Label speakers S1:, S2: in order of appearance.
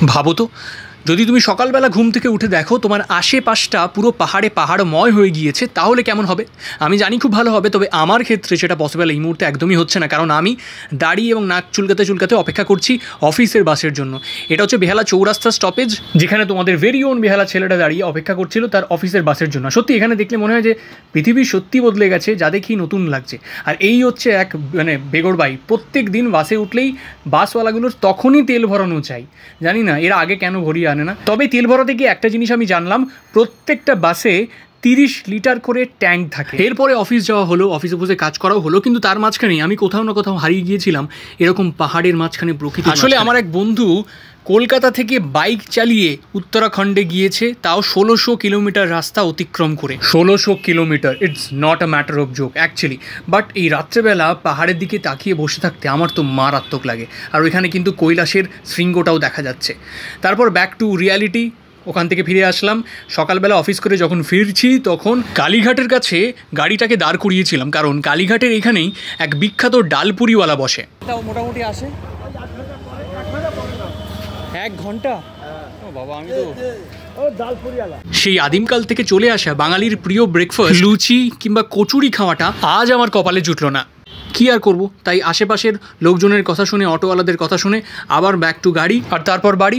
S1: ভাবো তো, যদি তুমি সকালবেলা ঘুম থেকে উঠে দেখো তোমার আশেপাশটা পুরো পাহাড়ময় হয়ে গিয়েছে, তাহলে কেমন হবে? আমি জানি খুব ভালো হবে, তবে আমার ক্ষেত্রে সেটা পসিবল এই মুহূর্তে একদমই হচ্ছে না, কারণ আমি দাড়ি এবং নাক চুলকাতে অপেক্ষা করছি অফিসের বাসের জন্য। এটা হচ্ছে বেহালা চৌরাস্তা স্টপেজ, যেখানে তোমাদের ভেরি ওন বেহালা ছেলেটা দাঁড়িয়ে অপেক্ষা করছিল তার অফিসের বাসের জন্য। সত্যি এখানে দেখলে মনে হয় যে পৃথিবী সত্যি বদলে গেছে, যা দেখি নতুন লাগছে। আর এই হচ্ছে এক বেগরবাই, প্রত্যেক দিন বাসে উঠলেই বাসওয়ালাগুলোর তখনই তেল ভরানো চাই। জানি না এরা আগে কেন ভরিয়ে আনে না। তবে তেল ভরাতে গিয়ে একটা জিনিস আমি জানলাম, প্রত্যেকটা বাসে 30 লিটার করে ট্যাঙ্ক থাকে। এরপরে অফিস যাওয়া হলো, অফিসে বসে কাজ করাও হলো, কিন্তু তার মাঝখানেই আমি কোথাও না কোথাও হারিয়ে গিয়েছিলাম এরকম পাহাড়ের মাঝখানে, প্রকৃতি। আসলে আমার এক বন্ধু কলকাতা থেকে বাইক চালিয়ে উত্তরাখণ্ডে গিয়েছে, তাও 1600 কিলোমিটার রাস্তা অতিক্রম করে। 1600 kilometre, it's not a matter of joke actually. But এই রাত্রেবেলা পাহাড়ের দিকে তাকিয়ে বসে থাকতে আমার তো মারাত্মক লাগে। আর ওইখানে কিন্তু কৈলাসের শৃঙ্গটাও দেখা যাচ্ছে। তারপর ব্যাক টু রিয়ালিটি, ওখান থেকে ফিরে আসলাম। সকালবেলা অফিস করে যখন ফিরছি তখন কালীঘাটের কাছে গাড়িটাকে দাঁড় করিয়েছিলাম, কারণ কালীঘাটের এখানেই এক বিখ্যাত ডালপুরিওয়ালা বসে। মোটামুটি আসে 1 ঘন্টা। বাবা, আমি তো সেই আদিমকাল থেকে চলে আসা বাঙালির প্রিয় ব্রেকফাস্ট লুচি কিংবা কচুরি খাওয়াটা আজ আমার কপালে জুটলো না। কি আর করব, তাই আশেপাশের লোকজনের কথা শুনে, অটোওয়ালাদের কথা শুনে আবার ব্যাক টু গাড়ি, আর তারপর বাড়ি।